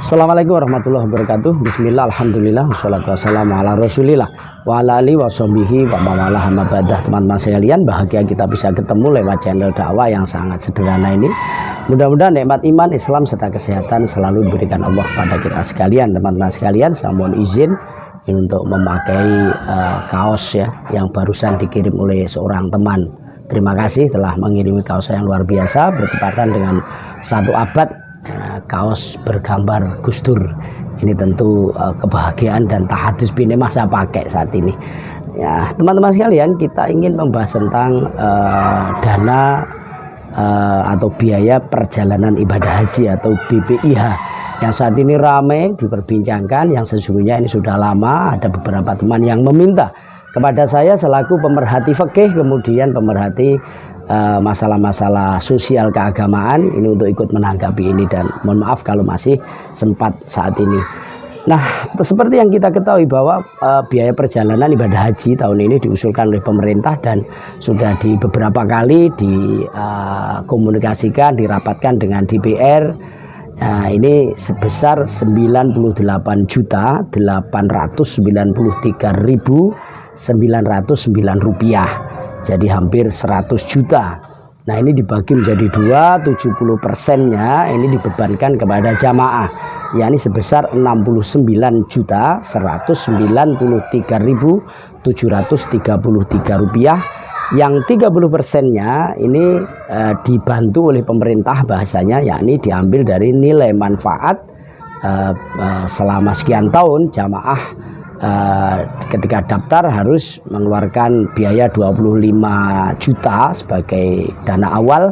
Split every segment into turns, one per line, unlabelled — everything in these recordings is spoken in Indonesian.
Assalamualaikum warahmatullahi wabarakatuh. Bismillah, alhamdulillah, wassalatu wassalamu ala rasulillah wa ala alihi wa sahbihi wa mawalah amma ba'dah. Teman-teman sekalian, bahagia kita bisa ketemu lewat channel dakwah yang sangat sederhana ini. Mudah-mudahan nikmat iman, Islam serta kesehatan selalu diberikan Allah kepada kita sekalian. Teman-teman sekalian, saya mohon izin untuk memakai kaos ya yang barusan dikirim oleh seorang teman. Terima kasih telah mengirimi kaos yang luar biasa bertepatan dengan 1 abad. Kaos bergambar Gus Dur ini tentu kebahagiaan dan tahadus bini masa pakai saat ini ya. Teman-teman sekalian, kita ingin membahas tentang dana atau biaya perjalanan ibadah haji atau BPIH yang saat ini ramai diperbincangkan, yang sesungguhnya ini sudah lama. Ada beberapa teman yang meminta kepada saya selaku pemerhati fikih, kemudian pemerhati masalah-masalah sosial keagamaan ini untuk ikut menanggapi ini, dan mohon maaf kalau masih sempat saat ini. Nah, seperti yang kita ketahui bahwa biaya perjalanan ibadah haji tahun ini diusulkan oleh pemerintah dan sudah di beberapa kali dikomunikasikan, dirapatkan dengan DPR. Ini sebesar 98.893.909 rupiah. Jadi hampir 100 juta. Nah, ini dibagi menjadi 2, 70%-nya ini dibebankan kepada jamaah, yakni sebesar 69.193.733 rupiah. Yang 30%-nya ini dibantu oleh pemerintah bahasanya, yakni diambil dari nilai manfaat selama sekian tahun jamaah ketika daftar harus mengeluarkan biaya 25 juta sebagai dana awal.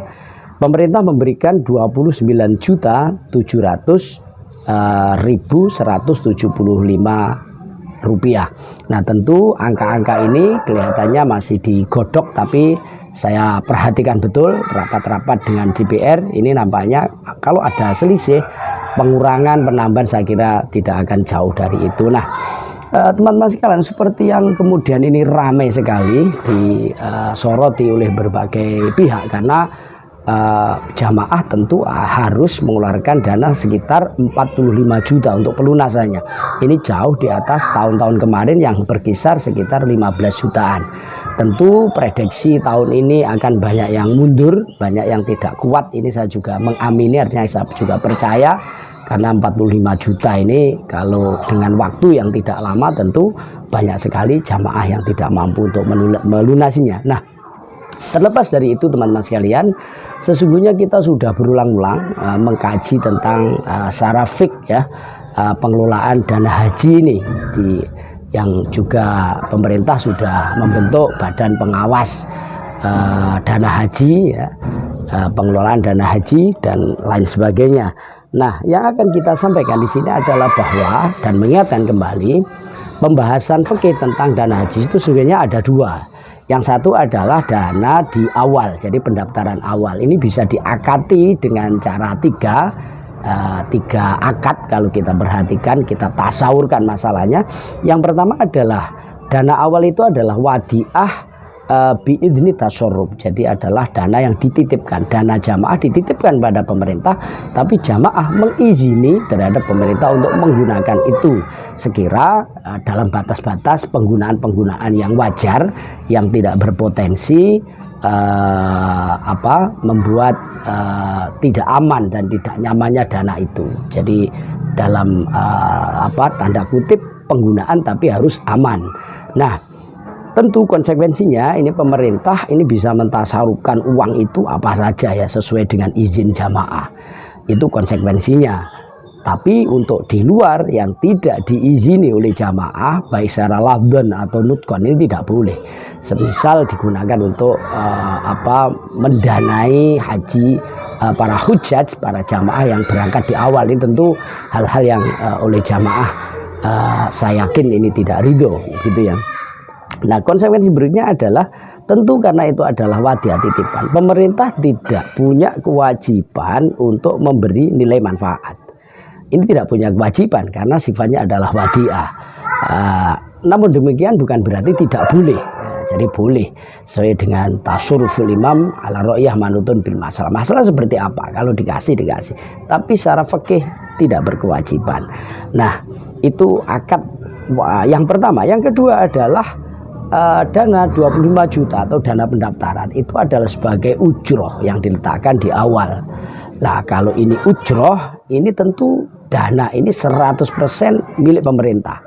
Pemerintah memberikan 29.175 rupiah. Nah, tentu angka-angka ini kelihatannya masih digodok, tapi saya perhatikan betul rapat-rapat dengan DPR ini, nampaknya kalau ada selisih pengurangan penambahan saya kira tidak akan jauh dari itu. Nah, teman-teman sekalian, seperti yang kemudian ini ramai sekali disoroti oleh berbagai pihak karena jamaah tentu harus mengeluarkan dana sekitar 45 juta untuk pelunasannya. Ini jauh di atas tahun-tahun kemarin yang berkisar sekitar 15 jutaan. Tentu prediksi tahun ini akan banyak yang mundur, banyak yang tidak kuat. Ini saya juga mengamini, artinya saya juga percaya. Karena 45 juta ini kalau dengan waktu yang tidak lama tentu banyak sekali jamaah yang tidak mampu untuk melunasinya. Nah, terlepas dari itu teman-teman sekalian, sesungguhnya kita sudah berulang-ulang mengkaji tentang secara fikih ya, pengelolaan dana haji ini yang juga pemerintah sudah membentuk badan pengawas dana haji ya, pengelolaan dana haji dan lain sebagainya. Nah, yang akan kita sampaikan di sini adalah bahwa dan mengingatkan kembali pembahasan fikih tentang dana haji itu sebenarnya ada 2. Yang satu adalah dana di awal, jadi pendaftaran awal. Ini bisa diakati dengan cara 3 akad kalau kita perhatikan, kita tasawurkan masalahnya. Yang pertama adalah dana awal itu adalah wadiah biidzni tasarruf. Jadi adalah dana yang dititipkan, dana jamaah dititipkan pada pemerintah, tapi jamaah mengizini terhadap pemerintah untuk menggunakan itu sekira dalam batas-batas penggunaan yang wajar, yang tidak berpotensi membuat tidak aman dan tidak nyamannya dana itu. Jadi dalam tanda kutip penggunaan tapi harus aman. Nah, tentu konsekuensinya ini pemerintah ini bisa mentasarufkan uang itu apa saja ya sesuai dengan izin jamaah. Itu konsekuensinya. Tapi untuk di luar yang tidak diizini oleh jamaah baik secara lafdhan atau nutkon ini tidak boleh. Semisal digunakan untuk mendanai haji para hujjaj, para jamaah yang berangkat di awal, ini tentu hal-hal yang oleh jamaah saya yakin ini tidak ridho gitu ya. Nah, konsekuensi berikutnya adalah Tentu karena itu adalah wadiah titipan. Pemerintah tidak punya kewajiban untuk memberi nilai manfaat. Ini tidak punya kewajiban karena sifatnya adalah wadiah. Namun demikian bukan berarti tidak boleh. Jadi boleh sesuai dengan tasuruful imam ala ro'yah manutun bil masalah. Masalah seperti apa? Kalau dikasih. Tapi secara fikih tidak berkewajiban. Nah, itu akad yang pertama. Yang kedua adalah dana 25 juta atau dana pendaftaran itu adalah sebagai ujroh yang diletakkan di awal. Nah, kalau ini ujroh, ini tentu dana ini 100% milik pemerintah.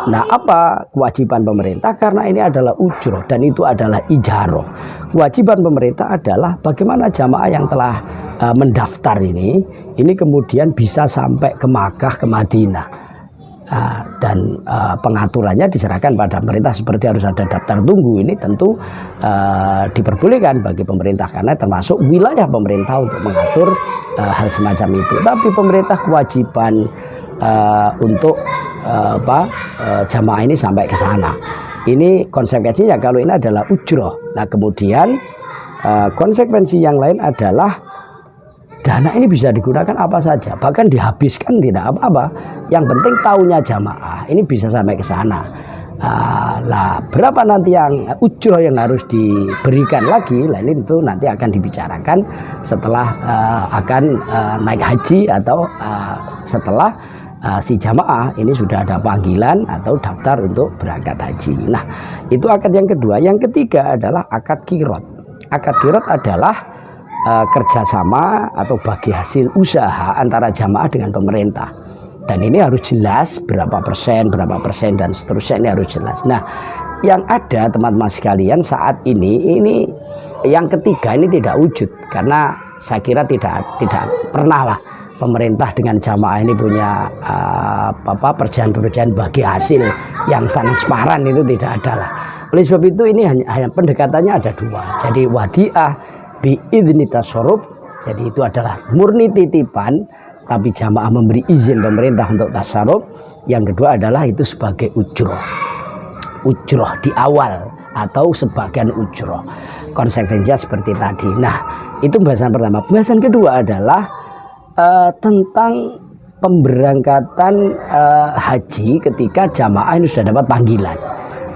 Nah, apa kewajiban pemerintah? Karena ini adalah ujroh dan itu adalah ijaroh. Kewajiban pemerintah adalah bagaimana jamaah yang telah mendaftar ini kemudian bisa sampai ke Makkah, ke Madinah. Dan pengaturannya diserahkan pada pemerintah, seperti harus ada daftar tunggu. Ini tentu diperbolehkan bagi pemerintah karena termasuk wilayah pemerintah untuk mengatur hal semacam itu. Tapi pemerintah kewajiban untuk jamaah ini sampai ke sana. Ini konsekuensinya kalau ini adalah ujroh. Nah, kemudian konsekuensi yang lain adalah dana ini bisa digunakan apa saja, bahkan dihabiskan tidak apa-apa. Yang penting tahunya jamaah ini bisa sampai ke sana. Lah, berapa nanti yang ujroh yang harus diberikan lagi? Lah, ini itu nanti akan dibicarakan setelah akan naik haji atau setelah si jamaah ini sudah ada panggilan atau daftar untuk berangkat haji. Nah, itu akad yang kedua. Yang ketiga adalah akad kirot. Akad kirot adalah kerjasama atau bagi hasil usaha antara jamaah dengan pemerintah. Dan ini harus jelas berapa persen dan seterusnya, ini harus jelas. Nah, yang ada teman-teman sekalian saat ini yang ketiga ini tidak wujud karena saya kira tidak pernah lah pemerintah dengan jamaah ini punya perjanjian bagi hasil yang transparan, itu tidak ada lah. Oleh sebab itu ini hanya pendekatannya ada dua. Jadi wadiah biidzni tasarruf, jadi itu adalah murni titipan tapi jamaah memberi izin pemerintah untuk tasarruf. Yang kedua adalah itu sebagai ujroh di awal atau sebagian ujroh. Konsekuensinya seperti tadi. Nah, itu bahasan pertama. Bahasan kedua adalah tentang pemberangkatan haji ketika jamaah ini sudah dapat panggilan.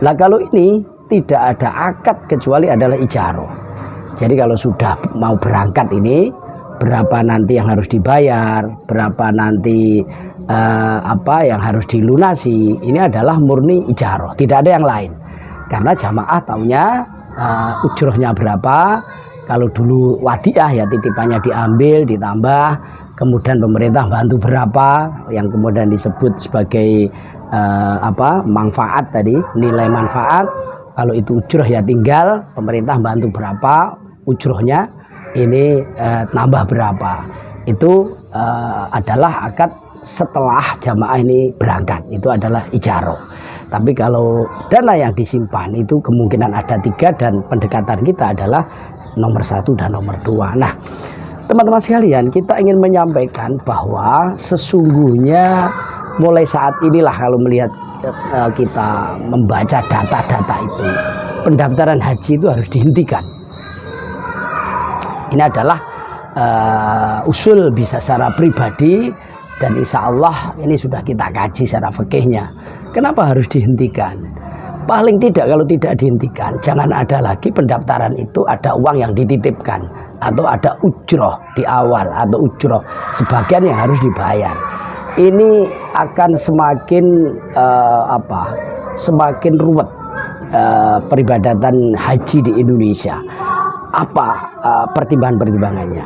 Lah, kalau ini tidak ada akad kecuali adalah ijaroh. Jadi kalau sudah mau berangkat ini, berapa nanti yang harus dibayar, berapa nanti yang harus dilunasi, ini adalah murni ijaroh, tidak ada yang lain. Karena jamaah taunya ujrohnya berapa. Kalau dulu wadiah ya titipannya diambil ditambah, kemudian pemerintah bantu berapa, yang kemudian disebut sebagai manfaat tadi, nilai manfaat. Kalau itu ujroh ya tinggal pemerintah bantu berapa, ujrohnya ini nambah berapa. Itu adalah akad setelah jamaah ini berangkat, itu adalah ijaroh. Tapi kalau dana yang disimpan itu kemungkinan ada 3 dan pendekatan kita adalah nomor 1 dan nomor 2. Nah, teman-teman sekalian, kita ingin menyampaikan bahwa sesungguhnya mulai saat inilah kalau melihat kita membaca data-data itu, pendaftaran haji itu harus dihentikan. Ini adalah usul bisa secara pribadi dan insya Allah ini sudah kita kaji secara fikihnya. Kenapa harus dihentikan? Paling tidak kalau tidak dihentikan, jangan ada lagi pendaftaran itu ada uang yang dititipkan atau ada ujroh di awal atau ujroh sebagian yang harus dibayar. Ini akan semakin semakin ruwet peribadatan haji di Indonesia. Apa pertimbangan-pertimbangannya?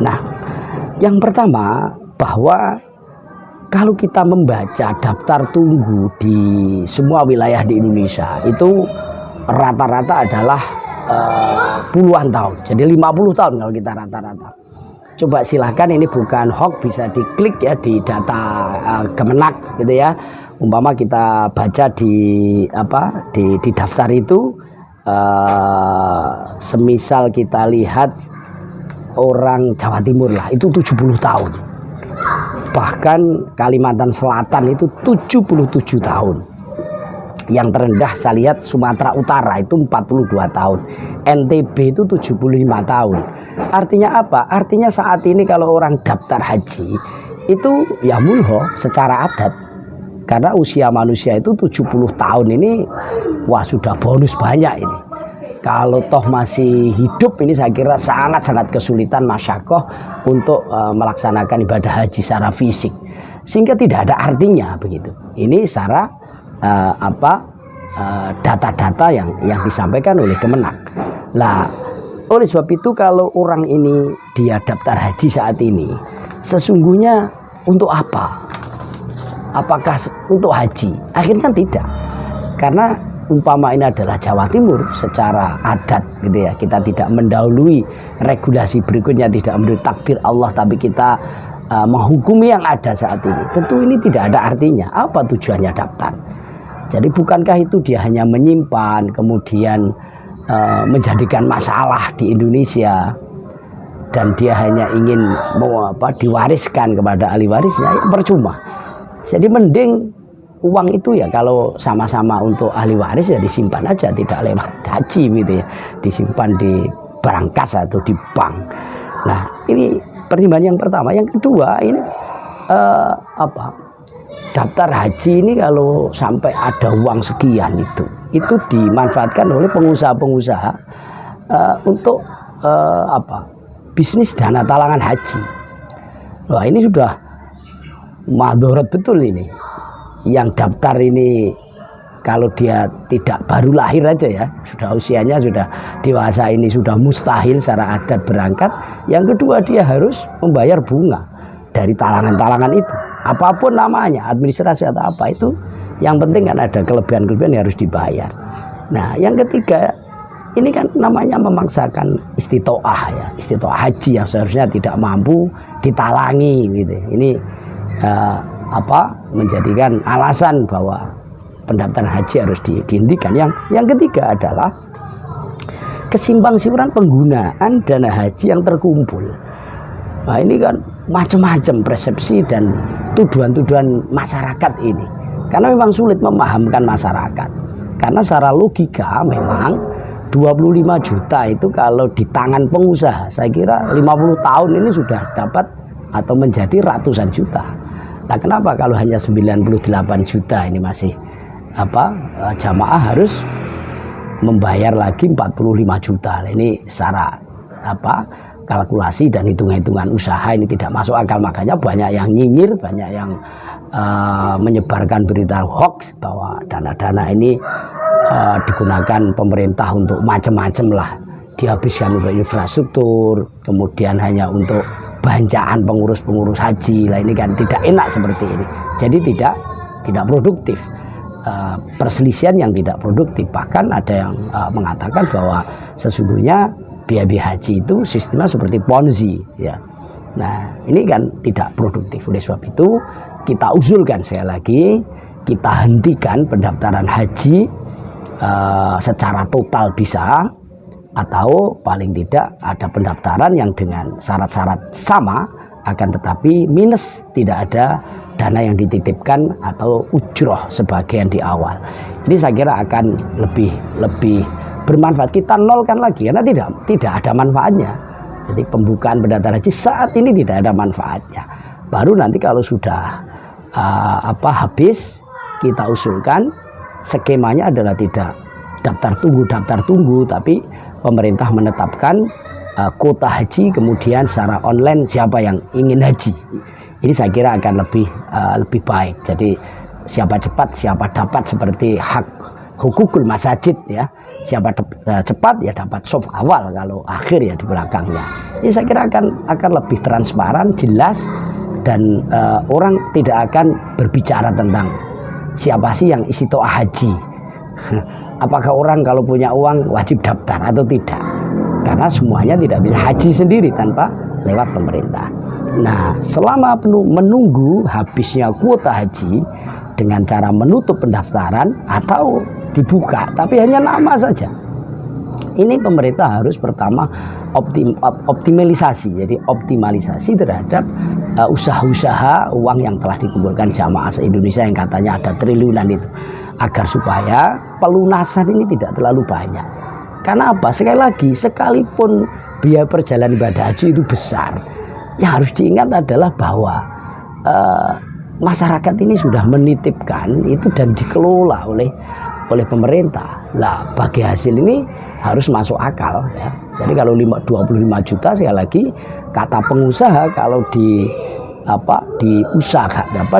Nah, yang pertama bahwa kalau kita membaca daftar tunggu di semua wilayah di Indonesia itu rata-rata adalah puluhan tahun. Jadi 50 tahun kalau kita rata-rata. Coba silahkan, ini bukan hoax, bisa diklik ya di data Kemenak gitu ya. Umpama kita baca di daftar itu, semisal kita lihat orang Jawa Timur lah itu 70 tahun. Bahkan Kalimantan Selatan itu 77 tahun. Yang terendah saya lihat Sumatera Utara itu 42 tahun, NTB itu 75 tahun. Artinya apa? Artinya saat ini kalau orang daftar haji itu ya mulho secara adat. Karena usia manusia itu 70 tahun ini, wah sudah bonus banyak ini. Kalau toh masih hidup ini saya kira sangat-sangat kesulitan masyakoh untuk melaksanakan ibadah haji secara fisik. Sehingga tidak ada artinya begitu. Ini secara data-data yang disampaikan oleh Kemenak. Lah, oleh sebab itu kalau orang ini dia daftar haji saat ini, sesungguhnya untuk apa? Apakah untuk haji? Akhirnya tidak. Karena umpama ini adalah Jawa Timur secara adat gitu ya. Kita tidak mendahului regulasi berikutnya, tidak menurut takdir Allah, tapi kita menghukumi yang ada saat ini. Tentu ini tidak ada artinya. Apa tujuannya daftar? Jadi bukankah itu dia hanya menyimpan kemudian menjadikan masalah di Indonesia dan dia hanya ingin diwariskan kepada ahli warisnya, ya percuma. Jadi mending uang itu ya kalau sama-sama untuk ahli waris ya disimpan aja, tidak lewat haji gitu ya, disimpan di barang kas atau di bank. Nah ini pertimbangan yang pertama. Yang kedua ini daftar haji ini kalau sampai ada uang sekian itu dimanfaatkan oleh pengusaha-pengusaha untuk bisnis dana talangan haji. Wah ini sudah madorot betul ini. Yang daftar ini kalau dia tidak baru lahir aja ya, sudah usianya sudah dewasa ini sudah mustahil secara adat berangkat. Yang kedua dia harus membayar bunga dari talangan-talangan itu. Apapun namanya, administrasi atau apa itu, yang penting kan ada kelebihan-kelebihan yang harus dibayar. Nah, yang ketiga ini kan namanya memaksakan istitoah ya, istitoah haji yang seharusnya tidak mampu ditalangi gitu. Ini menjadikan alasan bahwa pendaftaran haji harus dihentikan. Yang ketiga adalah kesimpang siuran penggunaan dana haji yang terkumpul. Nah ini kan macam-macam persepsi dan tuduhan-tuduhan masyarakat ini, karena memang sulit memahamkan masyarakat. Karena secara logika memang 25 juta itu kalau di tangan pengusaha, saya kira 50 tahun ini sudah dapat atau menjadi ratusan juta. Nah kenapa kalau hanya 98 juta ini masih jamaah harus membayar lagi 45 juta. Ini secara kalkulasi dan hitung-hitungan usaha ini tidak masuk akal. Makanya banyak yang nyinyir, banyak yang menyebarkan berita hoax bahwa dana-dana ini digunakan pemerintah untuk macam-macam lah, dihabiskan untuk infrastruktur, kemudian hanya untuk bancaan pengurus-pengurus haji lah. Ini kan tidak enak seperti ini. Jadi tidak produktif, perselisihan yang tidak produktif. Bahkan ada yang mengatakan bahwa sesungguhnya biaya haji itu sistemnya seperti ponzi ya. Nah ini kan tidak produktif. Oleh sebab itu kita usulkan sekali lagi, kita hentikan pendaftaran haji secara total bisa, atau paling tidak ada pendaftaran yang dengan syarat-syarat sama akan tetapi minus, tidak ada dana yang dititipkan atau ujroh sebagian di awal. Ini saya kira akan lebih bermanfaat. Kita nolkan lagi karena tidak ada manfaatnya. Jadi pembukaan pendaftaran haji saat ini tidak ada manfaatnya. Baru nanti kalau sudah habis, kita usulkan skemanya adalah tidak daftar tunggu, tapi pemerintah menetapkan kuota haji, kemudian secara online siapa yang ingin haji. Ini saya kira akan lebih baik. Jadi siapa cepat, siapa dapat, seperti hak hukukul masajid ya. Siapa cepat ya dapat sop awal, kalau akhir ya di belakangnya. Ini saya kira akan lebih transparan, jelas, dan orang tidak akan berbicara tentang siapa sih yang istitoah haji. Apakah orang kalau punya uang wajib daftar atau tidak? Karena semuanya tidak bisa haji sendiri tanpa lewat pemerintah. Nah, selama menunggu habisnya kuota haji dengan cara menutup pendaftaran atau dibuka, tapi hanya nama saja. Ini pemerintah harus pertama optimalisasi, jadi optimalisasi terhadap usaha-usaha uang yang telah dikumpulkan jamaah se-Indonesia yang katanya ada triliunan itu. agar supaya pelunasan ini tidak terlalu banyak. Karena apa? Sekali lagi, sekalipun biaya perjalanan ibadah haji itu besar, yang harus diingat adalah bahwa masyarakat ini sudah menitipkan itu dan dikelola oleh pemerintah. Lah, bagi hasil ini harus masuk akal ya. Jadi kalau 25 juta, sekali lagi kata pengusaha, kalau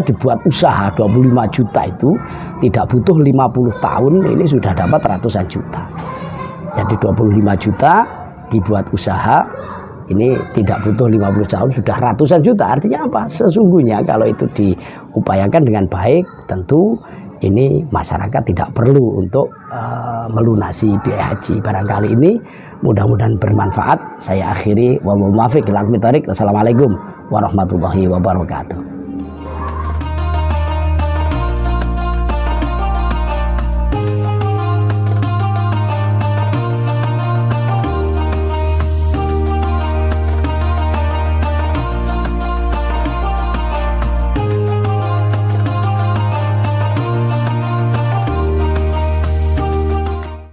dibuat usaha 25 juta itu tidak butuh 50 tahun, ini sudah dapat ratusan juta. Jadi 25 juta dibuat usaha, ini tidak butuh 50 tahun sudah ratusan juta. Artinya apa? Sesungguhnya kalau itu diupayakan dengan baik, tentu ini masyarakat tidak perlu untuk melunasi biaya haji. Barangkali ini mudah-mudahan bermanfaat. Saya akhiri, wallahu muwaffiq ila aqwamit thoriq. Wassalamualaikum warahmatullahi wabarakatuh.